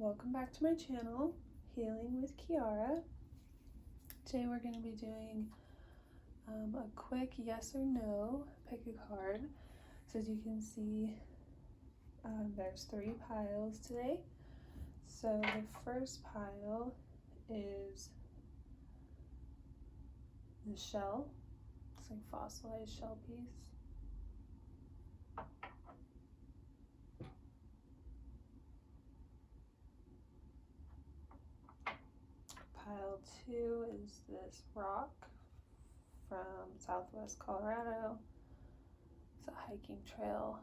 Welcome back to my channel, Healing with Kearra. Today we're going to be doing a quick yes or no, pick a card. So as you can see, there's 3 piles today. So the first pile is the shell. It's like fossilized shell piece. Pile 2 is this rock from Southwest Colorado. It's a hiking trail.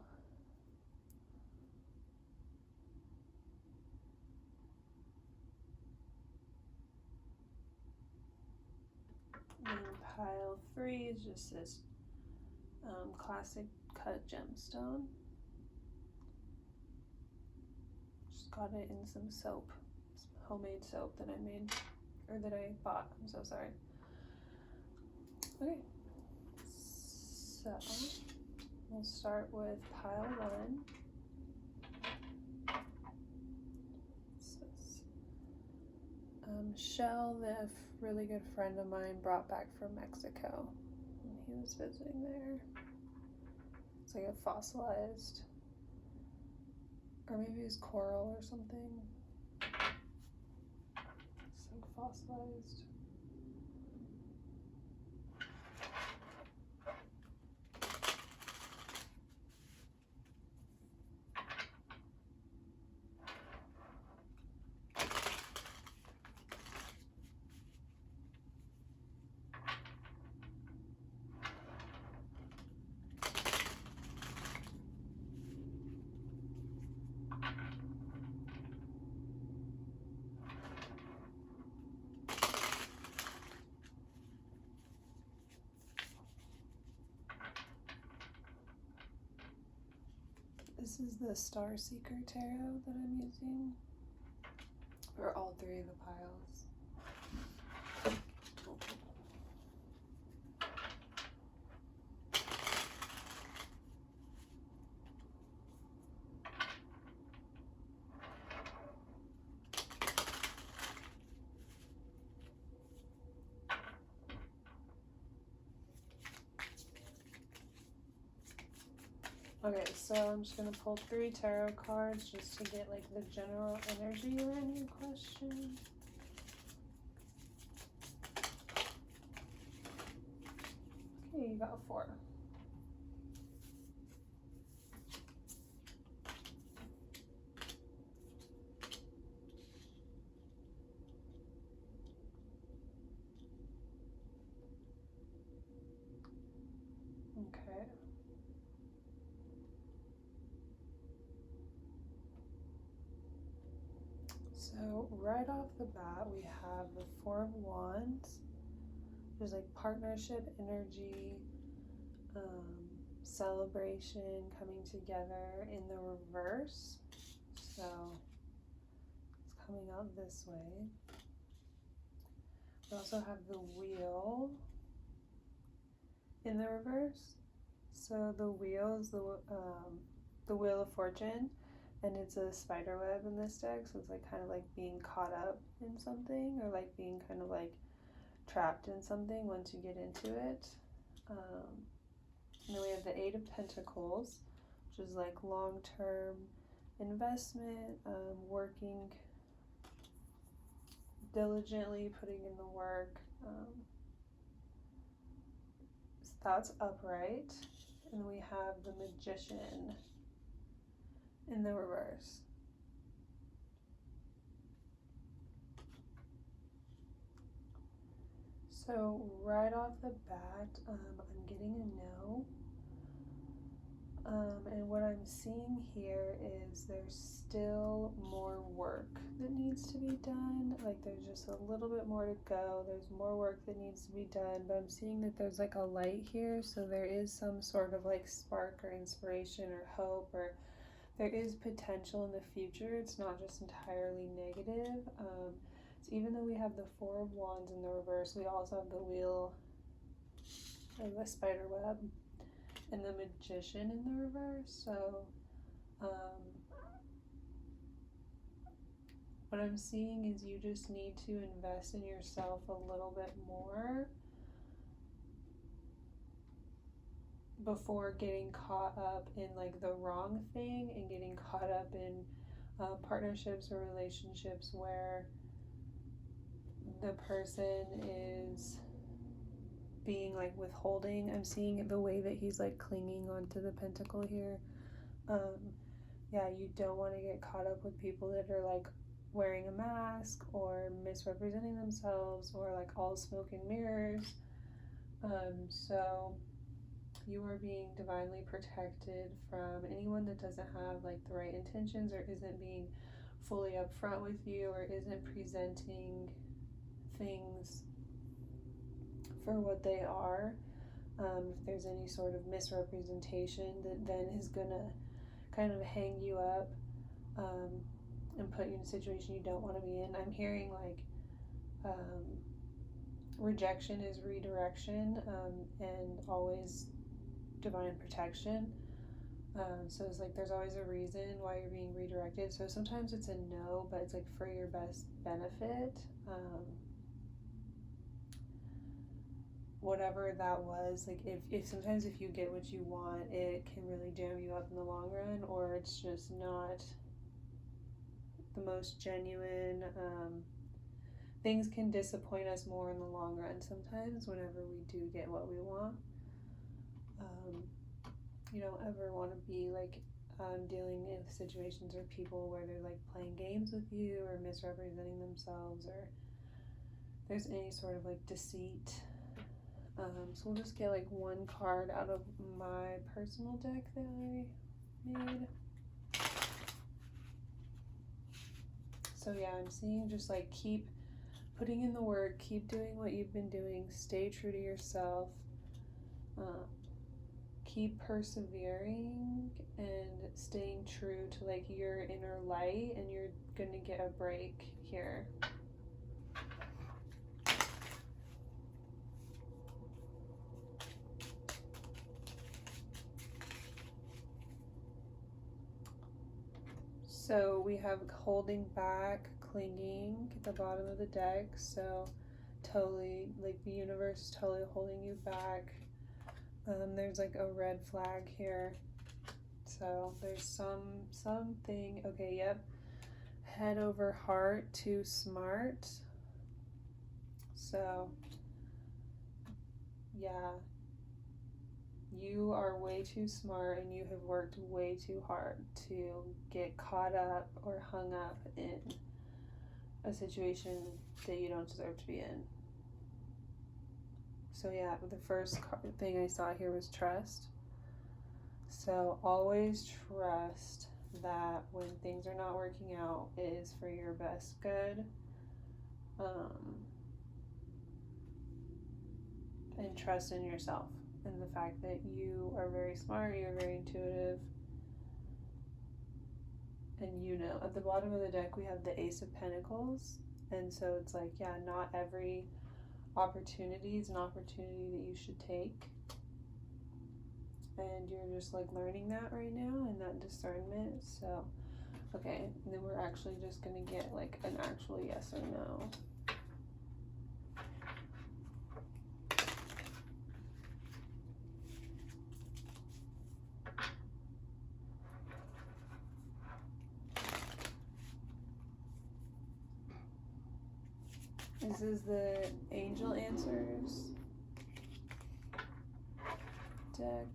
And pile 3 is just this classic cut gemstone. Just got it in some soap, some homemade soap that I made, or that I bought. I'm so sorry. Okay, so we'll start with pile 1. Shell that a really good friend of mine brought back from Mexico when he was visiting there. It's like a fossilized, or maybe it was coral or something. It's like fossilized. This is the Star Seeker Tarot that I'm using for all 3 of the piles. Okay, so I'm just going to pull 3 tarot cards just to get like the general energy around your question. Okay, you got 4. Okay. So right off the bat, we have the 4 of Wands. There's like partnership energy, celebration, coming together in the reverse. So it's coming out this way. We also have the Wheel in the reverse. So the wheel is the Wheel of Fortune, and it's a spider web in this deck, so it's like kind of like being caught up in something, or like being kind of like trapped in something once you get into it. And then we have the 8 of Pentacles, which is like long-term investment, working diligently, putting in the work. So that's upright. And we have the Magician in the reverse. So right off the bat, I'm getting a no. And what I'm seeing here is there's still more work that needs to be done. Like there's just a little bit more to go. There's more work that needs to be done, but I'm seeing that there's like a light here. So there is some sort of like spark or inspiration or hope, or there is potential in the future. It's not just entirely negative. So even though we have the 4 of Wands in the reverse, we also have the Wheel and the spider web and the Magician in the reverse. So what I'm seeing is you just need to invest in yourself a little bit more before getting caught up in like the wrong thing and getting caught up in partnerships or relationships where the person is being like withholding. I'm seeing the way that he's like clinging onto the pentacle here. Yeah, you don't want to get caught up with people that are like wearing a mask or misrepresenting themselves or like all smoke and mirrors. So you are being divinely protected from anyone that doesn't have like the right intentions or isn't being fully upfront with you or isn't presenting things for what they are. If there's any sort of misrepresentation that then is gonna kind of hang you up and put you in a situation you don't want to be in. I'm hearing like rejection is redirection and always divine protection. So it's like there's always a reason why you're being redirected. So sometimes it's a no, but it's like for your best benefit. Whatever that was, like if sometimes if you get what you want, it can really jam you up in the long run, or it's just not the most genuine. Things can disappoint us more in the long run sometimes whenever we do get what we want. You don't ever want to be like dealing with situations or people where they're like playing games with you or misrepresenting themselves, or there's any sort of like deceit. So we'll just get like one card out of my personal deck that I made. So yeah, I'm seeing just like keep putting in the work, keep doing what you've been doing, stay true to yourself, keep persevering and staying true to like your inner light, and you're gonna get a break here. So we have holding back, clinging at the bottom of the deck. So totally, like the universe is totally holding you back. There's like a red flag here. So there's something. Okay, yep. Head over heart, too smart. So yeah, you are way too smart and you have worked way too hard to get caught up or hung up in a situation that you don't deserve to be in. So yeah, the first thing I saw here was trust. So always trust that when things are not working out, it is for your best good. And trust in yourself and the fact that you are very smart, you're very intuitive, and you know. At the bottom of the deck we have the Ace of Pentacles, and so it's like, yeah, not every opportunity is an opportunity that you should take, and you're just like learning that right now and that discernment. So okay, and then we're actually just gonna get like an actual yes or no. This is the Angel Answers deck.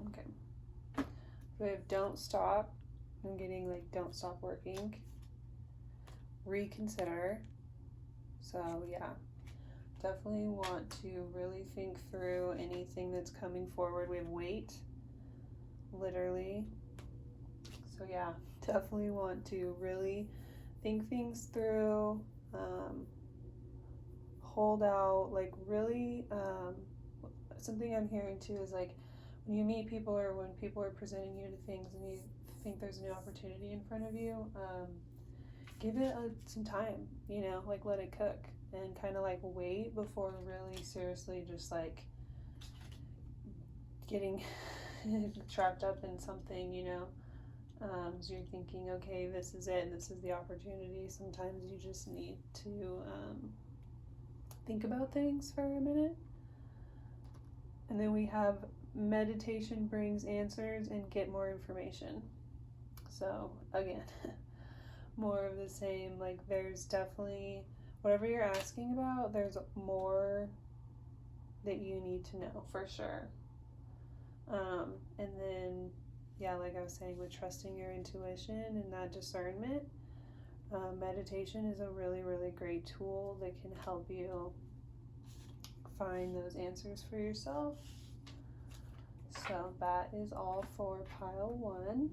Okay. We have Don't Stop. I'm getting like don't stop working. Reconsider. So yeah, definitely want to really think through anything that's coming forward. We have Wait, literally. So yeah, definitely want to really think things through, hold out, like really, something I'm hearing too is like when you meet people or when people are presenting you to things and you think there's a new opportunity in front of you, give it some time, like let it cook and kind of like wait before really seriously just like getting trapped up in something, so you're thinking, okay, this is it, this is the opportunity. Sometimes you just need to think about things for a minute. And then we have meditation brings answers and get more information. So again, more of the same. Like there's definitely, whatever you're asking about, there's more that you need to know for sure. And then, yeah, like I was saying, with trusting your intuition and that discernment, meditation is a really, really great tool that can help you find those answers for yourself. So that is all for pile 1.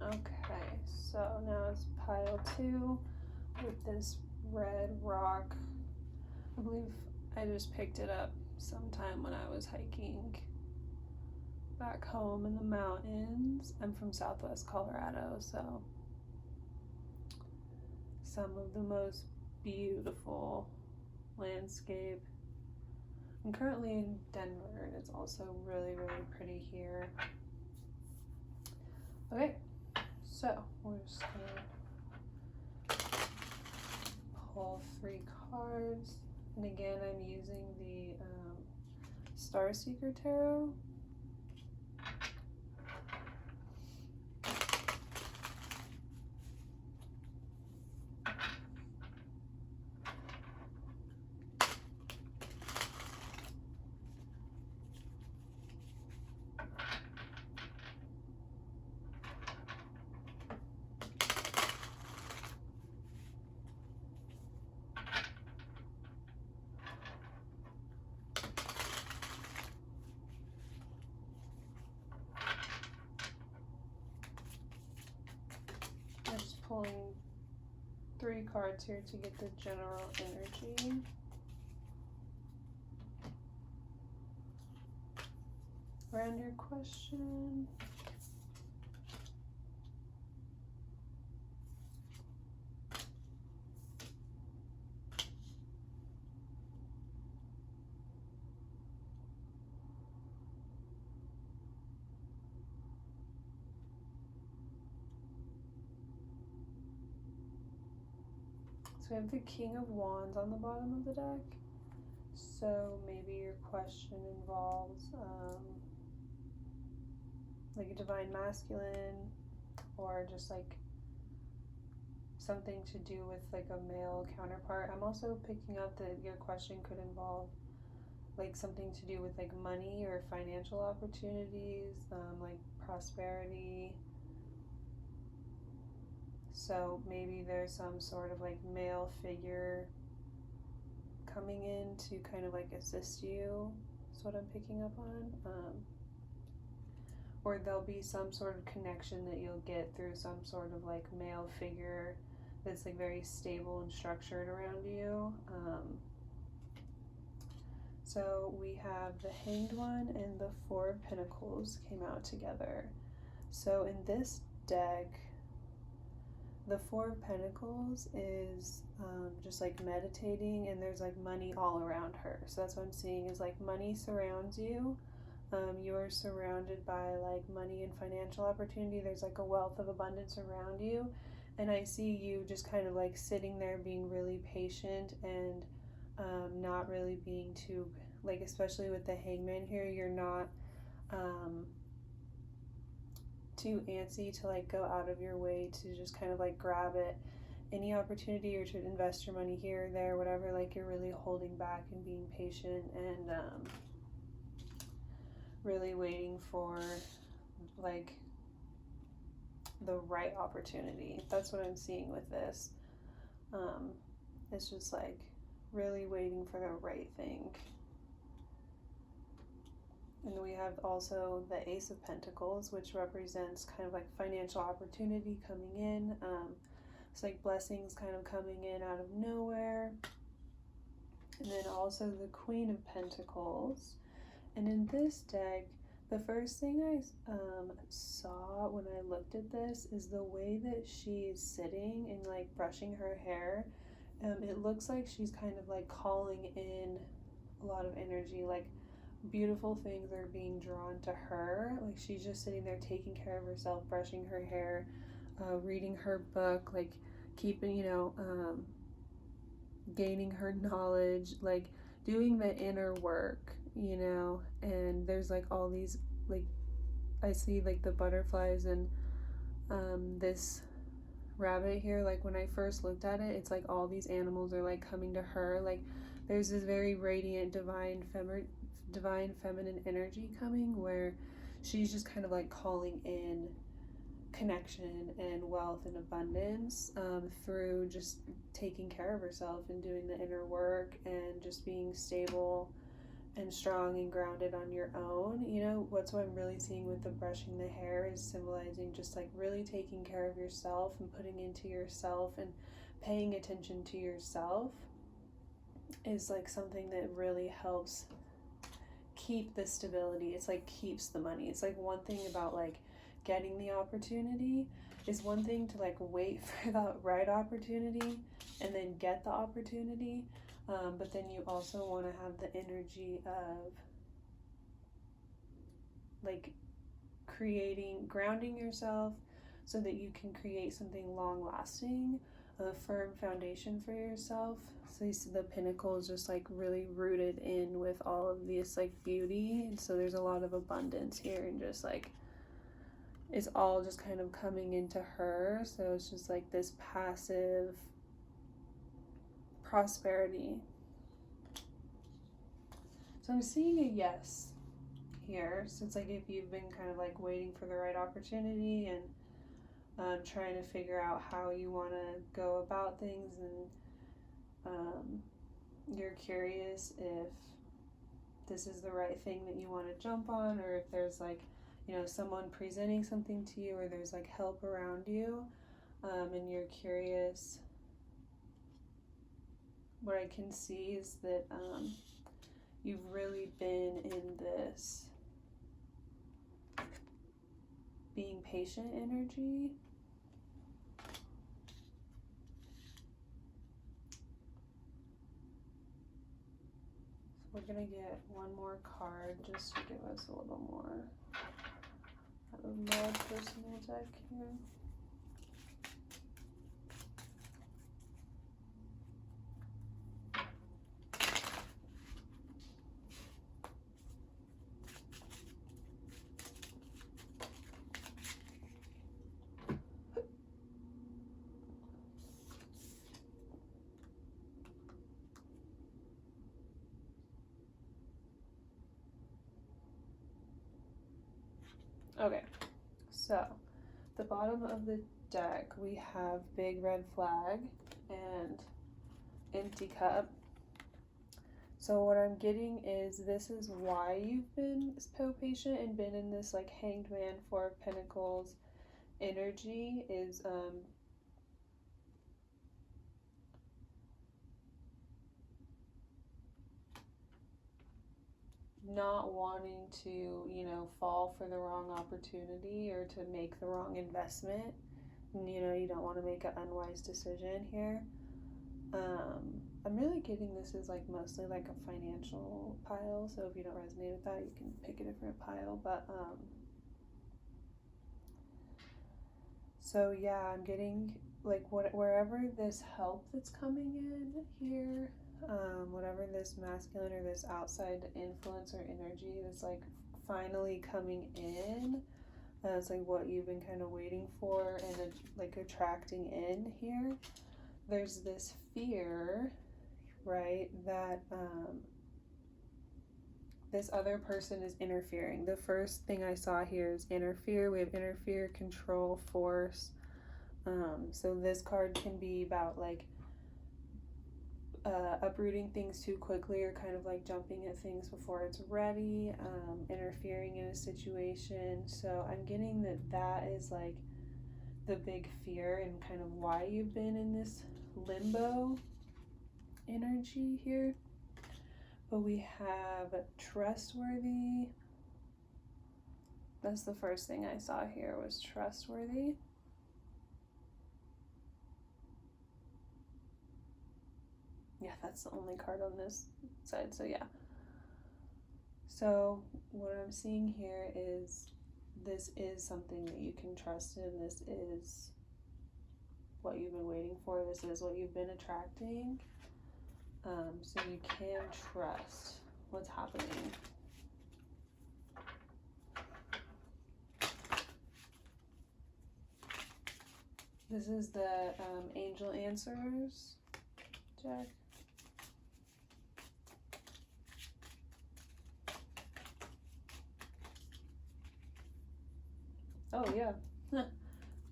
Okay, so now it's pile 2 with this red rock. I believe I just picked it up sometime when I was hiking back home in the mountains. I'm from Southwest Colorado, so some of the most beautiful landscape. I'm currently in Denver, and it's also really, really pretty here. Okay, so we're just gonna pull 3 cards, and again I'm using the Star Seeker Tarot. I'm just pulling 3 cards here to get the general energy. Around your question. So we have the King of Wands on the bottom of the deck. So maybe your question involves like a divine masculine, or just like something to do with like a male counterpart. I'm also picking up that your question could involve like something to do with like money or financial opportunities, like prosperity. So maybe there's some sort of like male figure coming in to kind of like assist you. That's what I'm picking up on. Or there'll be some sort of connection that you'll get through some sort of like male figure that's like very stable and structured around you. So we have the Hanged One and the 4 of Pentacles came out together. So in this deck, the 4 of Pentacles is just like meditating, and there's like money all around her. So that's what I'm seeing is like money surrounds you. You're surrounded by like money and financial opportunity. There's like a wealth of abundance around you. And I see you just kind of like sitting there being really patient and not really being too, like especially with the Hangman here, you're not too antsy to like go out of your way to just kind of like grab it, any opportunity, or to invest your money here or there, whatever. Like you're really holding back and being patient and really waiting for like the right opportunity. That's what I'm seeing with this. It's just like really waiting for the right thing. And then we have also the Ace of Pentacles, which represents kind of like financial opportunity coming in. It's like blessings kind of coming in out of nowhere. And then also the Queen of Pentacles. And in this deck, the first thing I saw when I looked at this is the way that she's sitting and like brushing her hair. It looks like she's kind of like calling in a lot of energy, like beautiful things are being drawn to her. Like she's just sitting there taking care of herself, brushing her hair, reading her book, like keeping, gaining her knowledge, like doing the inner work, and there's like all these, like I see like the butterflies and this rabbit here. Like when I first looked at it, it's like all these animals are like coming to her. Like there's this very radiant divine feminine energy coming, where she's just kind of like calling in connection and wealth and abundance through just taking care of herself and doing the inner work and just being stable and strong and grounded on your own. What I'm really seeing with the brushing the hair is symbolizing just like really taking care of yourself and putting into yourself and paying attention to yourself is like something that really helps keep the stability. It's like keeps the money. It's like one thing about like getting the opportunity is one thing to like wait for the right opportunity and then get the opportunity, but then you also want to have the energy of like grounding yourself so that you can create something long lasting, a firm foundation for yourself. So the pinnacle is just like really rooted in with all of this like beauty, and so there's a lot of abundance here, and just like it's all just kind of coming into her. So it's just like this passive prosperity. So I'm seeing a yes here. So it's like if you've been kind of like waiting for the right opportunity and trying to figure out how you want to go about things, and you're curious if this is the right thing that you want to jump on, or if there's like someone presenting something to you, or there's like help around you, and you're curious. What I can see is that you've really been in this being patient energy. So we're gonna get one more card just to give us a little more out of my personal deck here. Okay, so the bottom of the deck we have big red flag and empty cup. So what I'm getting is this is why you've been so patient and been in this like Hanged Man, Four of Pentacles energy, is not wanting to, fall for the wrong opportunity or to make the wrong investment. You don't want to make an unwise decision here. I'm really getting this is like mostly like a financial pile, so if you don't resonate with that, you can pick a different pile. But so yeah, I'm getting like wherever this help that's coming in here, whatever this masculine or this outside influence or energy that's like finally coming in, it's like what you've been kind of waiting for and like attracting in here. There's this fear, right, that this other person is interfering. The first thing I saw here is interfere. We have interfere, control, force. So this card can be about like uprooting things too quickly, or kind of like jumping at things before it's ready, interfering in a situation. So I'm getting that is like the big fear and kind of why you've been in this limbo energy here. But we have trustworthy. That's the first thing I saw here was trustworthy. Yeah, that's the only card on this side, so yeah. So what I'm seeing here is this is something that you can trust in. This is what you've been waiting for. This is what you've been attracting. So you can trust what's happening. This is the Angel Answers deck. Oh yeah,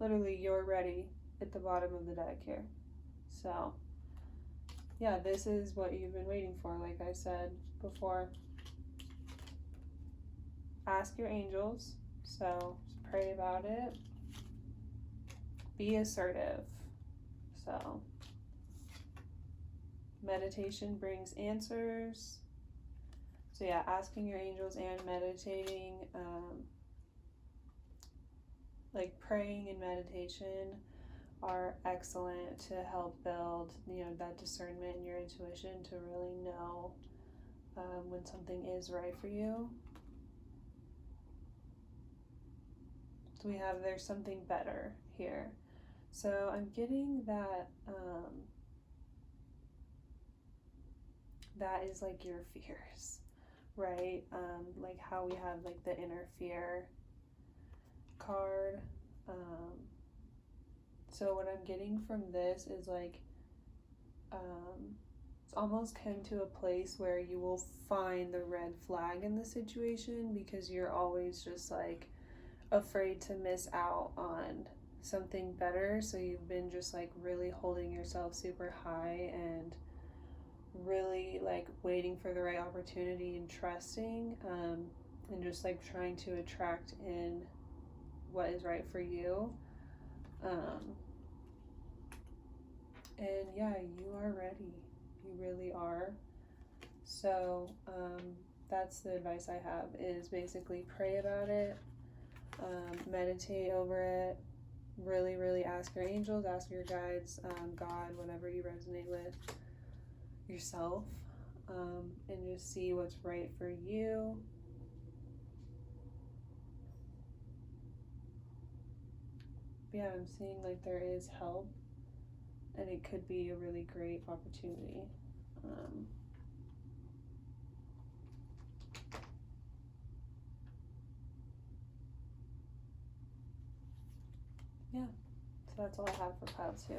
literally you're ready at the bottom of the deck here. So yeah, this is what you've been waiting for, like I said before. Ask your angels, so pray about it. Be assertive. So meditation brings answers. So yeah, asking your angels and meditating, like praying and meditation are excellent to help build, that discernment and your intuition to really know when something is right for you. So we have there's something better here. So I'm getting that that is like your fears, right? Like how we have like the inner fear card. So what I'm getting from this is like it's almost come to a place where you will find the red flag in the situation because you're always just like afraid to miss out on something better. So you've been just like really holding yourself super high and really like waiting for the right opportunity and trusting, and just like trying to attract in what is right for you. And yeah, you are ready. You really are. So that's the advice I have is basically pray about it, meditate over it, really ask your angels, ask your guides, God, whatever you resonate with yourself, and just see what's right for you. Yeah, I'm seeing like there is help and it could be a really great opportunity. Yeah, so that's all I have for pile 2.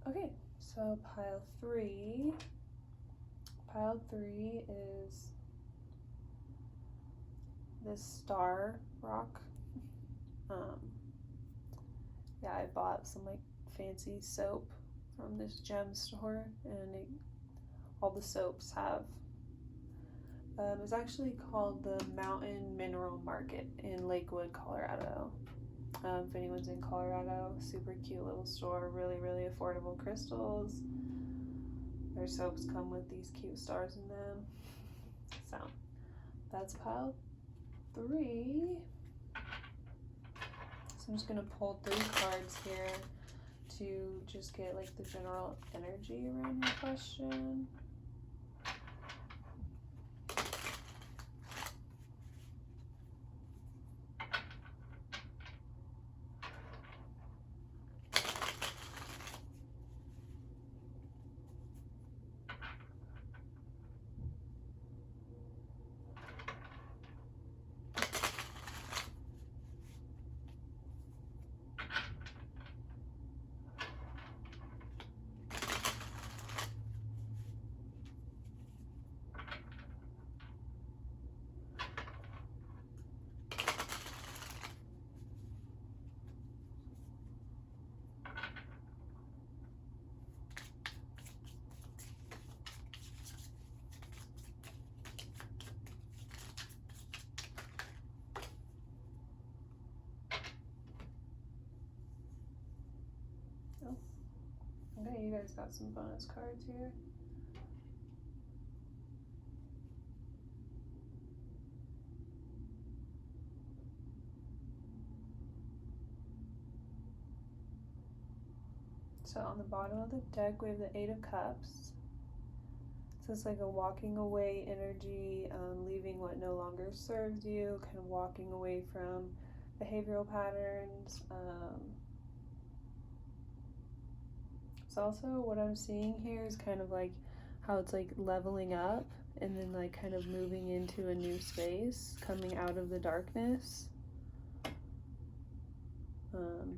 Okay, so pile 3. Pile 3 is this star rock. Yeah, I bought some like fancy soap from this gem store, and all the soaps have. It's actually called the Mountain Mineral Market in Lakewood, Colorado. If anyone's in Colorado, super cute little store, really affordable crystals. Their soaps come with these cute stars in them. So that's pile 3. So I'm just gonna pull 3 cards here to just get like the general energy around your question. you guys got some bonus cards here. So on the bottom of the deck, we have the Eight of Cups. So it's like a walking away energy, leaving what no longer serves you, kind of walking away from behavioral patterns. It's also what I'm seeing here is kind of like how it's like leveling up and then like kind of moving into a new space, coming out of the darkness,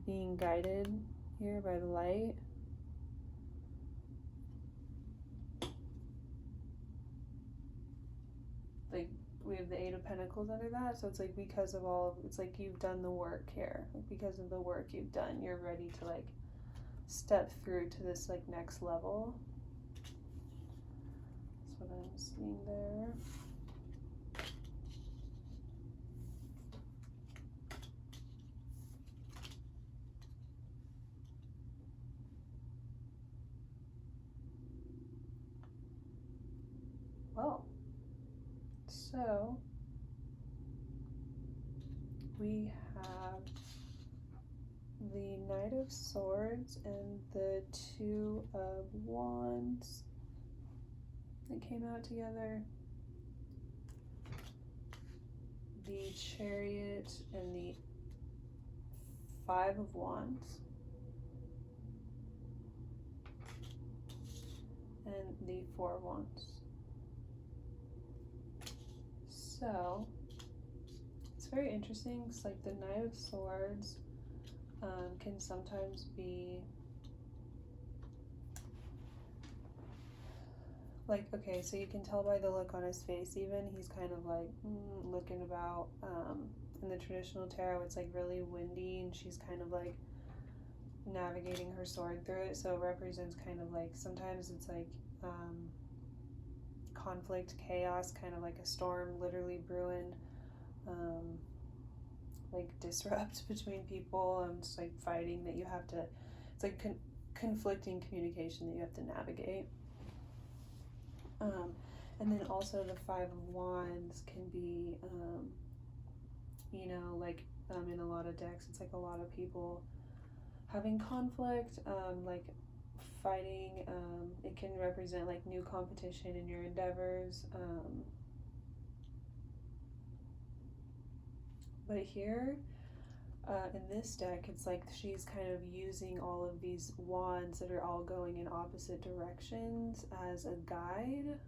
being guided here by the light. Like we have the Eight of Pentacles under that, so it's like because of it's like you've done the work here. Like because of the work you've done, you're ready to like step through to this like next level. That's what I'm seeing there. Well, so we have the Knight of Swords and the Two of Wands that came out together, the Chariot and the Five of Wands, and the Four of Wands. So it's very interesting because like the Knight of Swords can sometimes be like, okay, so you can tell by the look on his face even, he's kind of like looking about. In the traditional tarot, it's like really windy and she's kind of like navigating her sword through it, so it represents kind of like, sometimes it's like conflict, chaos, kind of like a storm literally brewing, like disrupt between people, and just like fighting that you have to, it's like conflicting communication that you have to navigate. And then also the Five of Wands can be, you know, like in a lot of decks, it's like a lot of people having conflict, like fighting. It can represent like new competition in your endeavors. But here, in this deck, it's like she's kind of using all of these wands that are all going in opposite directions as a guide.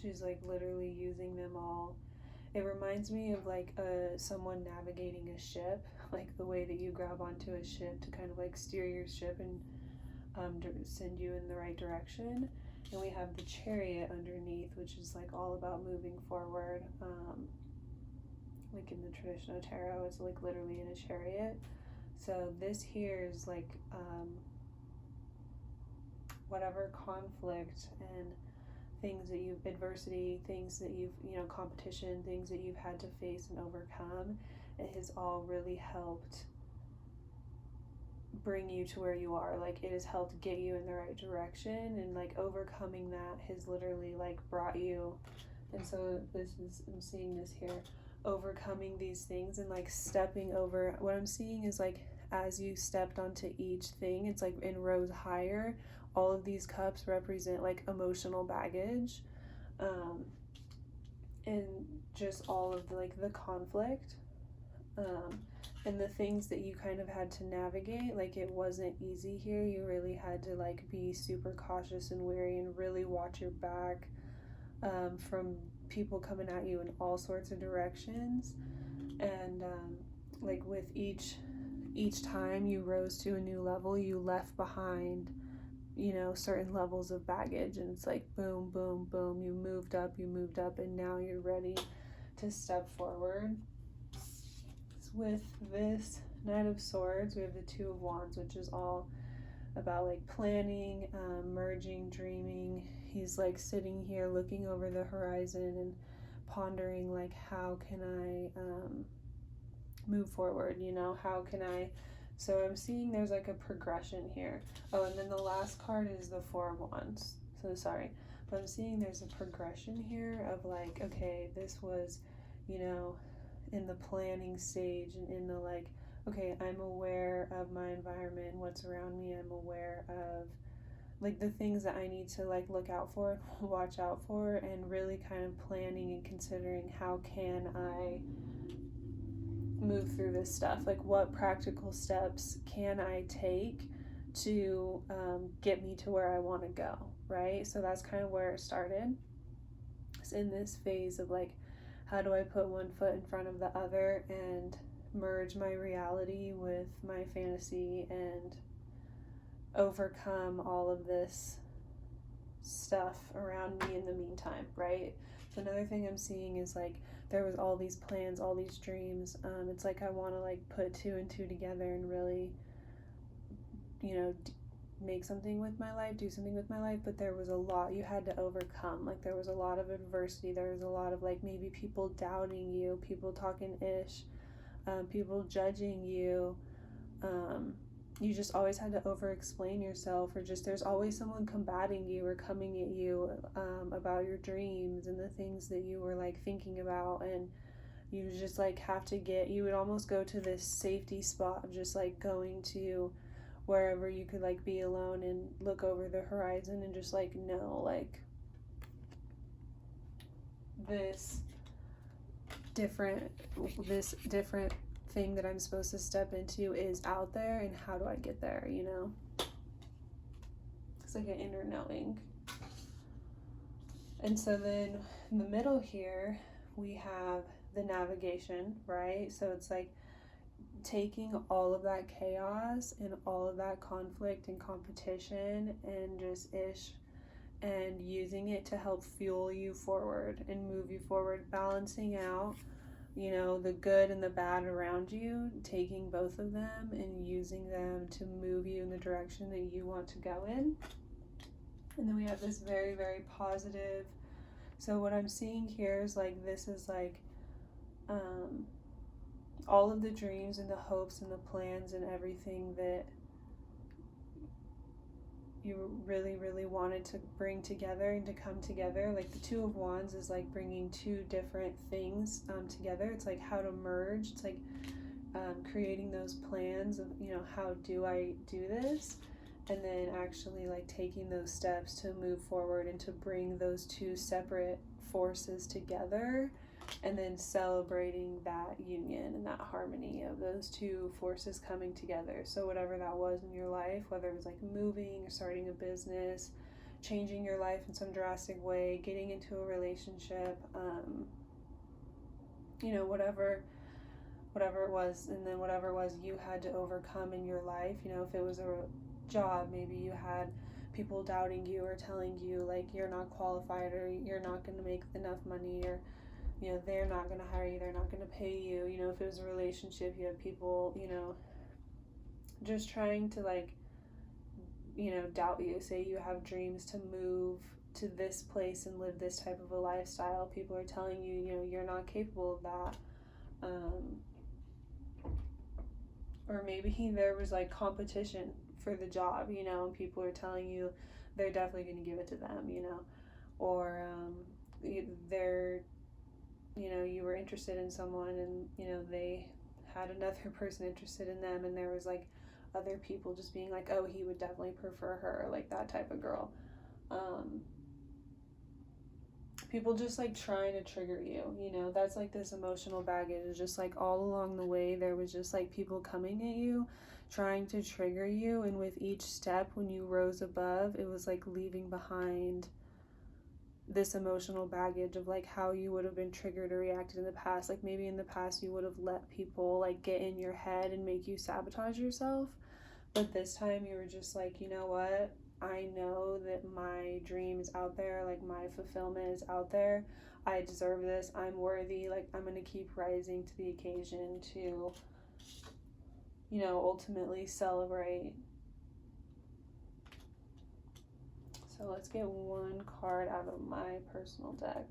She's like literally using them all. It reminds me of like someone navigating a ship, like the way that you grab onto a ship to kind of like steer your ship and send you in the right direction. And we have the Chariot underneath, which is like all about moving forward. Like in the traditional tarot, it's like literally in a chariot. So this here is like whatever conflict and things that you've, adversity, things that you've, you know, competition, things that you've had to face and overcome, it has all really helped bring you to where you are. Like it has helped get you in the right direction, and like overcoming that has literally like brought you. And so this is, I'm seeing this here, overcoming these things and like stepping over. What I'm seeing is like as you stepped onto each thing, it's like in rows higher, all of these cups represent like emotional baggage, and just all of the, like the conflict, and the things that you kind of had to navigate. Like it wasn't easy here. You really had to like be super cautious and wary and really watch your back, from people coming at you in all sorts of directions. And like with each time you rose to a new level, you left behind, you know, certain levels of baggage, and it's like boom, boom, boom, you moved up, and now you're ready to step forward. With this Knight of Swords, we have the Two of Wands, which is all about like planning, merging, dreaming. He's like sitting here looking over the horizon and pondering like, how can I move forward, you know, how can I So I'm seeing there's like a progression here. Oh, and then the last card is the Four of Wands. So sorry. But I'm seeing there's a progression here of like, okay, this was, you know, in the planning stage and in the like, okay, I'm aware of my environment and what's around me. I'm aware of like the things that I need to like look out for, watch out for, and really kind of planning and considering how can I move through this stuff, like what practical steps can I take to get me to where I want to go, right? So that's kind of where it started. It's in this phase of like, how do I put one foot in front of the other and merge my reality with my fantasy and overcome all of this stuff around me in the meantime, right? So another thing I'm seeing is like there was all these plans, all these dreams. It's like I want to like put two and two together and really, you know, make something with my life, do something with my life, but there was a lot you had to overcome. Like there was a lot of adversity. There was a lot of like maybe people doubting you, people talking ish, people judging you. You just always had to over explain yourself, or just there's always someone combating you or coming at you about your dreams and the things that you were like thinking about, and you just like have to you would almost go to this safety spot of just like going to wherever you could like be alone and look over the horizon and just like know like this different thing that I'm supposed to step into is out there, and how do I get there, you know? It's like an inner knowing. And so then in the middle here we have the navigation, right? So it's like taking all of that chaos and all of that conflict and competition and just and using it to help fuel you forward and move you forward, balancing out, you know, the good and the bad around you, taking both of them and using them to move you in the direction that you want to go in. And then we have this very, very positive. So what I'm seeing here is like, this is like all of the dreams and the hopes and the plans and everything that you really, really wanted to bring together and to come together. Like the Two of Wands is like bringing two different things together. It's like how to merge. It's like creating those plans of, you know, how do I do this? And then actually like taking those steps to move forward and to bring those two separate forces together, and then celebrating that union and that harmony of those two forces coming together. So whatever that was in your life, whether it was like moving or starting a business, changing your life in some drastic way, getting into a relationship, you know, whatever it was, and then whatever it was you had to overcome in your life. You know, if it was a job, maybe you had people doubting you or telling you like you're not qualified or you're not going to make enough money, or you know, they're not going to hire you, they're not going to pay you. You know, if it was a relationship, you had people, you know, just trying to like, you know, doubt you. Say you have dreams to move to this place and live this type of a lifestyle. People are telling you, you know, you're not capable of that. Or maybe there was like competition for the job, you know, and people are telling you they're definitely going to give it to them, you know, or they're, you know, you were interested in someone and, you know, they had another person interested in them, and there was like other people just being like, oh, he would definitely prefer her, like that type of girl. People just like trying to trigger you, you know, that's like this emotional baggage. It's just like all along the way there was just like people coming at you, trying to trigger you, and with each step when you rose above, it was like leaving behind this emotional baggage of like how you would have been triggered or reacted in the past. Like maybe in the past you would have let people like get in your head and make you sabotage yourself, but this time you were just like, you know what, I know that my dream is out there, like my fulfillment is out there, I deserve this, I'm worthy, like I'm gonna keep rising to the occasion to, you know, ultimately celebrate. So let's get one card out of my personal deck.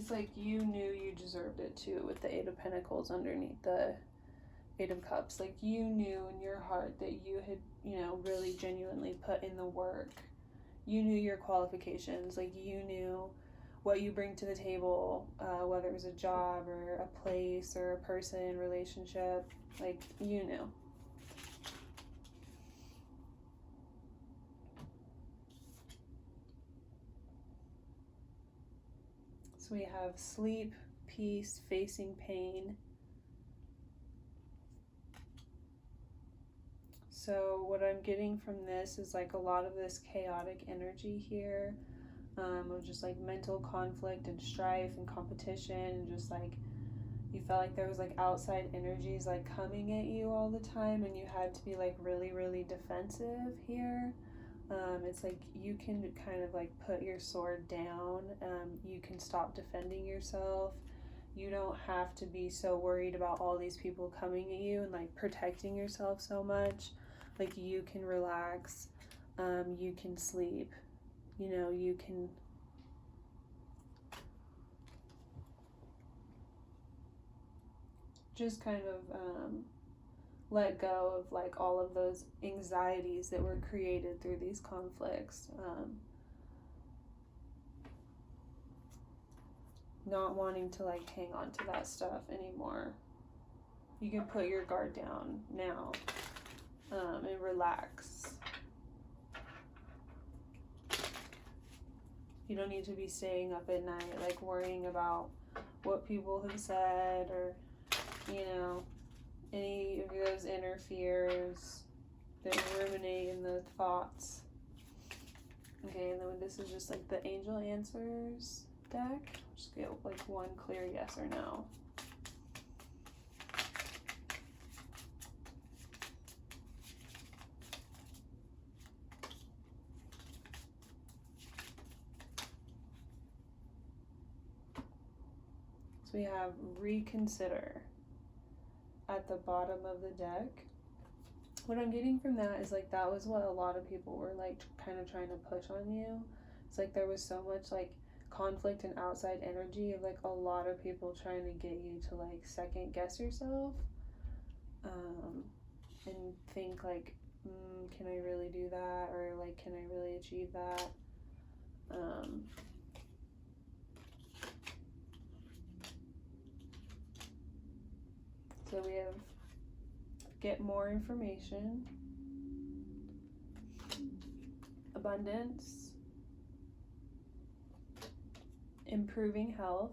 it's like you knew you deserved it too with the Eight of Pentacles underneath the Eight of Cups. Like you knew in your heart that you had, you know, really genuinely put in the work. You knew your qualifications. Like you knew what you bring to the table, whether it was a job or a place or a person, relationship. Like you knew. So we have sleep, peace, facing pain. So what I'm getting from this is like a lot of this chaotic energy here, of just like mental conflict and strife and competition, and just like you felt like there was like outside energies like coming at you all the time, and you had to be like really, really defensive here. It's like you can kind of like put your sword down. You can stop defending yourself. You don't have to be so worried about all these people coming at you and like protecting yourself so much. Like you can relax. You can sleep. You know, you can just kind of let go of like all of those anxieties that were created through these conflicts. Not wanting to like hang on to that stuff anymore. You can put your guard down now, and relax. You don't need to be staying up at night like worrying about what people have said, or you know, any of those inner fears that ruminate in the thoughts. Okay, and then this is just like the Angel Answers deck. Just get like one clear yes or no. So we have reconsider at the bottom of the deck. What I'm getting from that is like that was what a lot of people were like kind of trying to push on you. It's like there was so much like conflict and outside energy of like a lot of people trying to get you to like second guess yourself, and think like, can I really do that, or like can I really achieve that? So we have get more information, abundance, improving health.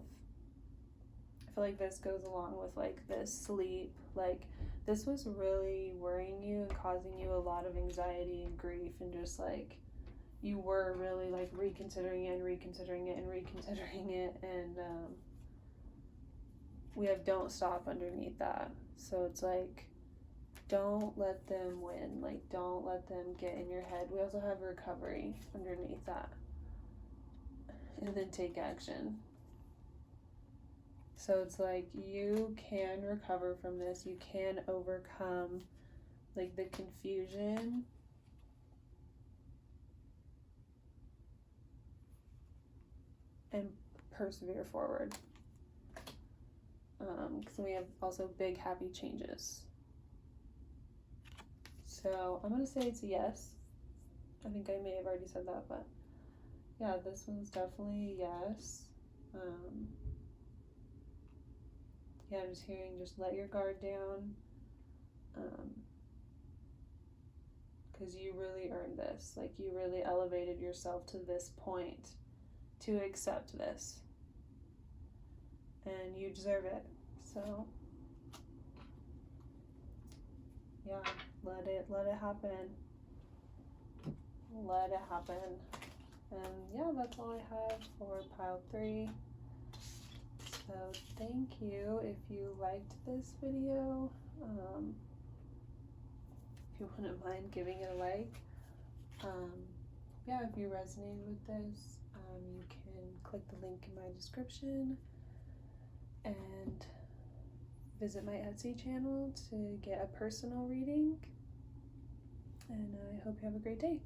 I feel like this goes along with like this sleep. Like this was really worrying you and causing you a lot of anxiety and grief, and just like you were really like reconsidering it and reconsidering it and reconsidering it. And we have don't stop underneath that. So it's like don't let them win. Like don't let them get in your head. We also have recovery underneath that. And then take action. So it's like you can recover from this. You can overcome like the confusion. And persevere forward. Because we have also big happy changes. So I'm going to say it's a yes. I think I may have already said that, but yeah, this one's definitely a yes. Yeah, I'm just hearing just let your guard down. Because you really earned this. Like you really elevated yourself to this point to accept this. And you deserve it. So yeah, let it happen. Let it happen. And yeah, that's all I have for pile 3. So thank you if you liked this video. If you wouldn't mind giving it a like. Yeah, if you resonated with this, you can click the link in my description and visit my Etsy channel to get a personal reading. And I hope you have a great day.